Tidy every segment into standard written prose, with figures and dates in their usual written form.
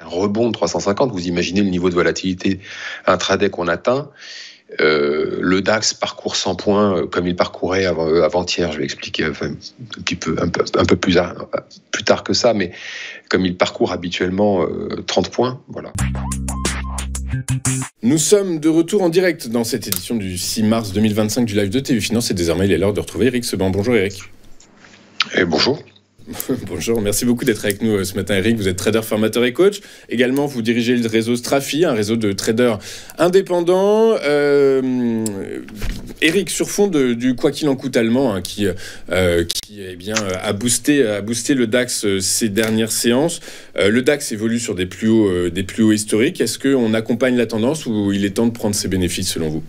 Un rebond de 350, vous imaginez le niveau de volatilité intraday qu'on atteint. Le DAX parcourt 100 points comme il parcourait avant-hier. Je vais expliquer un peu plus tard que ça, mais comme il parcourt habituellement 30 points. Voilà. Nous sommes de retour en direct dans cette édition du 6 mars 2025 du live de TU Finance et désormais il est l'heure de retrouver Eric Seban. Bonjour Eric. Et bonjour. Bonjour, merci beaucoup d'être avec nous ce matin Eric. Vous êtes trader, formateur et coach. Également, vous dirigez le réseau Strafi, un réseau de traders indépendants. Eric, sur fond du quoi qu'il en coûte allemand, qui a boosté le DAX ces dernières séances. Le DAX évolue sur des plus hauts historiques. Est-ce qu'on accompagne la tendance ou il est temps de prendre ses bénéfices selon vous ?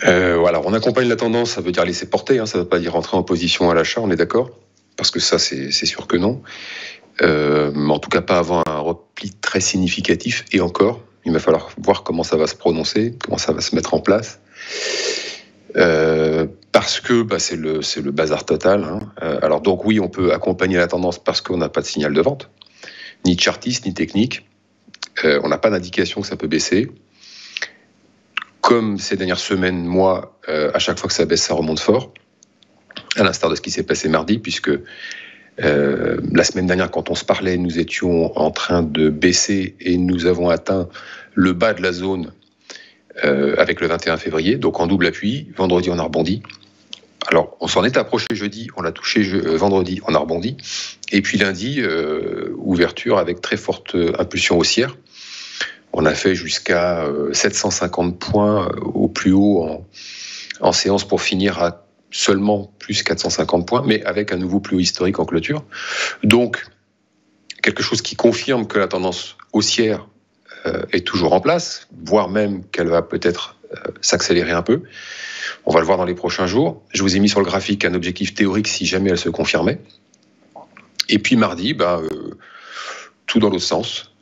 Voilà, on accompagne la tendance, ça veut dire laisser porter, ça ne veut pas dire rentrer en position à l'achat, on est d'accord ? Parce que ça, c'est sûr que non. Mais en tout cas, pas avant un repli très significatif. Et encore, il va falloir voir comment ça va se prononcer, comment ça va se mettre en place. Parce que c'est le bazar total. Alors donc oui, on peut accompagner la tendance parce qu'on n'a pas de signal de vente, ni chartiste, ni technique. On n'a pas d'indication que ça peut baisser. Comme ces dernières semaines, mois, à chaque fois que ça baisse, ça remonte fort, à l'instar de ce qui s'est passé mardi, puisque la semaine dernière, quand on se parlait, nous étions en train de baisser et nous avons atteint le bas de la zone avec le 21 février, donc en double appui. Vendredi, on a rebondi. Alors, on s'en est approché jeudi, on l'a touché vendredi, on a rebondi. Et puis lundi, ouverture avec très forte impulsion haussière. On a fait jusqu'à 750 points au plus haut en séance pour finir à seulement plus 450 points, mais avec un nouveau plus haut historique en clôture. Donc, quelque chose qui confirme que la tendance haussière est toujours en place, voire même qu'elle va peut-être s'accélérer un peu. On va le voir dans les prochains jours. Je vous ai mis sur le graphique un objectif théorique si jamais elle se confirmait. Et puis mardi, tout dans l'autre sens.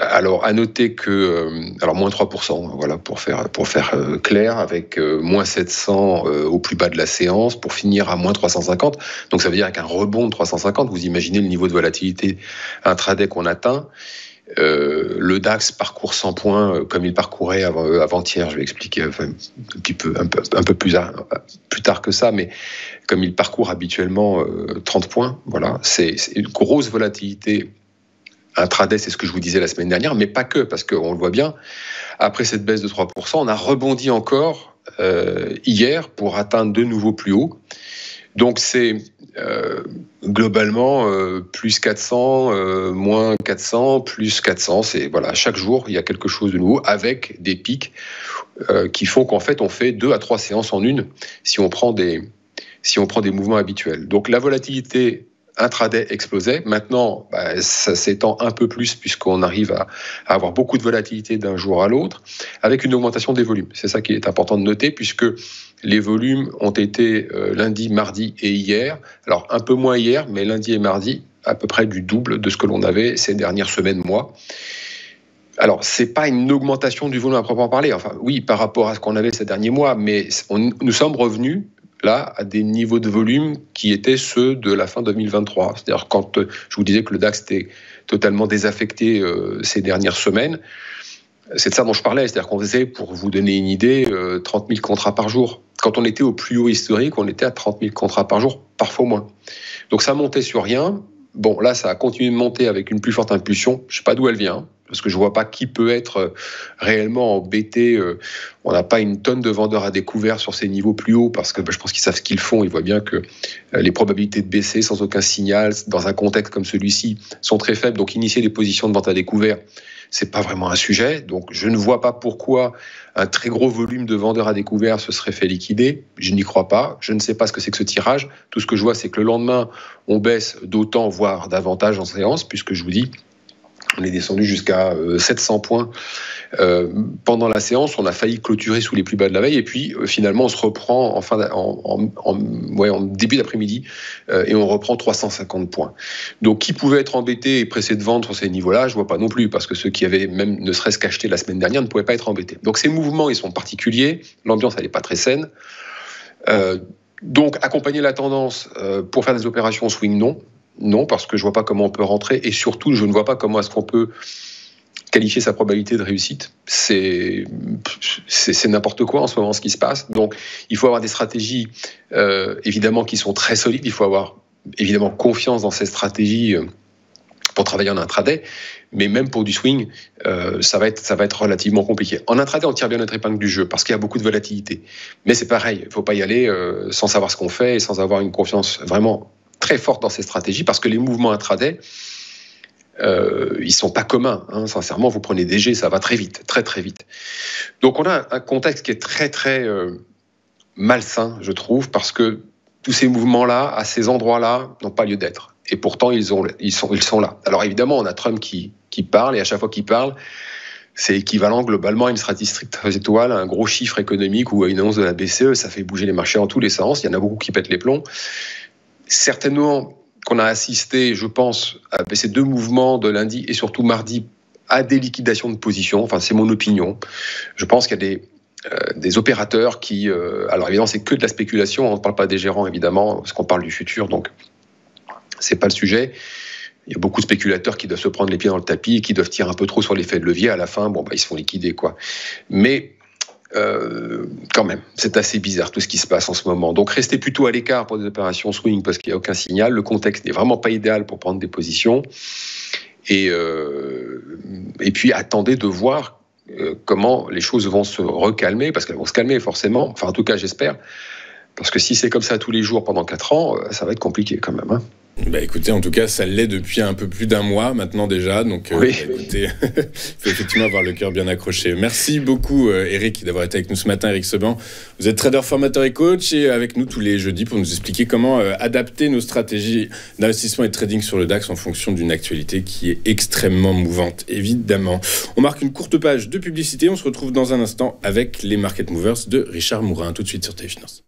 Alors, à noter que, moins 3%, voilà, pour faire clair, avec moins 700 au plus bas de la séance, pour finir à moins 350. Donc, ça veut dire qu'un rebond de 350, vous imaginez le niveau de volatilité intraday qu'on atteint. Le DAX parcourt 100 points comme il parcourait avant-hier. Je vais expliquer un peu plus tard que ça, mais comme il parcourt habituellement 30 points, voilà, c'est une grosse volatilité intraday, c'est ce que je vous disais la semaine dernière, mais pas que, parce qu'on le voit bien, après cette baisse de 3%, on a rebondi encore hier pour atteindre de nouveaux plus hauts. Donc c'est globalement plus 400, moins 400, plus 400. C'est, voilà, chaque jour, il y a quelque chose de nouveau, avec des pics qui font qu'en fait, on fait 2 à 3 séances en une, si on prend des mouvements habituels. Donc la volatilité intraday explosait. Maintenant, ça s'étend un peu plus puisqu'on arrive à avoir beaucoup de volatilité d'un jour à l'autre avec une augmentation des volumes. C'est ça qui est important de noter puisque les volumes ont été lundi, mardi et hier. Alors un peu moins hier, mais lundi et mardi, à peu près du double de ce que l'on avait ces dernières semaines, mois. Alors, c'est pas une augmentation du volume à proprement parler. Enfin, oui, par rapport à ce qu'on avait ces derniers mois, mais nous sommes revenus là à des niveaux de volume qui étaient ceux de la fin 2023. C'est-à-dire quand je vous disais que le DAX était totalement désaffecté ces dernières semaines, c'est de ça dont je parlais. C'est-à-dire qu'on faisait, pour vous donner une idée, 30 000 contrats par jour. Quand on était au plus haut historique, on était à 30 000 contrats par jour, parfois moins. Donc ça montait sur rien. Bon, là, ça a continué de monter avec une plus forte impulsion. Je ne sais pas d'où elle vient, parce que je ne vois pas qui peut être réellement embêté. On n'a pas une tonne de vendeurs à découvert sur ces niveaux plus hauts, parce que je pense qu'ils savent ce qu'ils font. Ils voient bien que les probabilités de baisser sans aucun signal, dans un contexte comme celui-ci, sont très faibles. Donc, initier des positions de vente à découvert, c'est pas vraiment un sujet. Donc, je ne vois pas pourquoi un très gros volume de vendeurs à découvert se serait fait liquider. Je n'y crois pas. Je ne sais pas ce que c'est que ce tirage. Tout ce que je vois, c'est que le lendemain, on baisse d'autant, voire davantage en séance, puisque je vous dis, on est descendu jusqu'à 700 points pendant la séance. On a failli clôturer sous les plus bas de la veille. Et puis, finalement, on se reprend en début d'après-midi et on reprend 350 points. Donc, qui pouvait être embêté et pressé de vendre sur ces niveaux-là, je ne vois pas non plus, parce que ceux qui avaient même ne serait-ce qu'acheté la semaine dernière ne pouvaient pas être embêtés. Donc, ces mouvements, ils sont particuliers. L'ambiance, elle n'est pas très saine. Donc, accompagner la tendance pour faire des opérations swing, non. Non, parce que je ne vois pas comment on peut rentrer, et surtout, je ne vois pas comment est-ce qu'on peut qualifier sa probabilité de réussite. C'est n'importe quoi en ce moment ce qui se passe. Donc, il faut avoir des stratégies, évidemment, qui sont très solides. Il faut avoir, évidemment, confiance dans ces stratégies pour travailler en intraday. Mais même pour du swing, ça va être relativement compliqué. En intraday, on tire bien notre épingle du jeu parce qu'il y a beaucoup de volatilité. Mais c'est pareil, il ne faut pas y aller sans savoir ce qu'on fait et sans avoir une confiance vraiment très forte dans ces stratégies, parce que les mouvements intraday, ils sont pas communs. Hein. Sincèrement, vous prenez des G, ça va très vite, très très vite. Donc on a un contexte qui est très très malsain, je trouve, parce que tous ces mouvements-là, à ces endroits-là, n'ont pas lieu d'être. Et pourtant, ils sont là. Alors évidemment, on a Trump qui parle, et à chaque fois qu'il parle, c'est équivalent globalement à une statistique très étoile, à un gros chiffre économique ou à une annonce de la BCE. Ça fait bouger les marchés dans tous les sens. Il y en a beaucoup qui pètent les plombs. Certainement qu'on a assisté, je pense, à ces deux mouvements de lundi et surtout mardi, à des liquidations de position. Enfin, c'est mon opinion. Je pense qu'il y a des opérateurs qui... alors évidemment, c'est que de la spéculation. On ne parle pas des gérants, évidemment, parce qu'on parle du futur. Donc, c'est pas le sujet. Il y a beaucoup de spéculateurs qui doivent se prendre les pieds dans le tapis et qui doivent tirer un peu trop sur l'effet de levier. À la fin, ils se font liquider, quoi. Mais quand même, c'est assez bizarre tout ce qui se passe en ce moment. Donc restez plutôt à l'écart pour des opérations swing parce qu'il n'y a aucun signal. Le contexte n'est vraiment pas idéal pour prendre des positions. Et puis attendez de voir comment les choses vont se recalmer, parce qu'elles vont se calmer forcément. Enfin, en tout cas, j'espère. Parce que si c'est comme ça tous les jours pendant 4 ans, ça va être compliqué quand même. Hein. Bah écoutez, en tout cas, ça l'est depuis un peu plus d'un mois maintenant déjà, donc oui. Écoutez, il faut effectivement avoir le cœur bien accroché. Merci beaucoup Eric d'avoir été avec nous ce matin, Eric Seban. Vous êtes trader, formateur et coach, et avec nous tous les jeudis pour nous expliquer comment adapter nos stratégies d'investissement et de trading sur le DAX en fonction d'une actualité qui est extrêmement mouvante, évidemment. On marque une courte page de publicité, on se retrouve dans un instant avec les Market Movers de Richard Mourin, tout de suite sur TV Finance.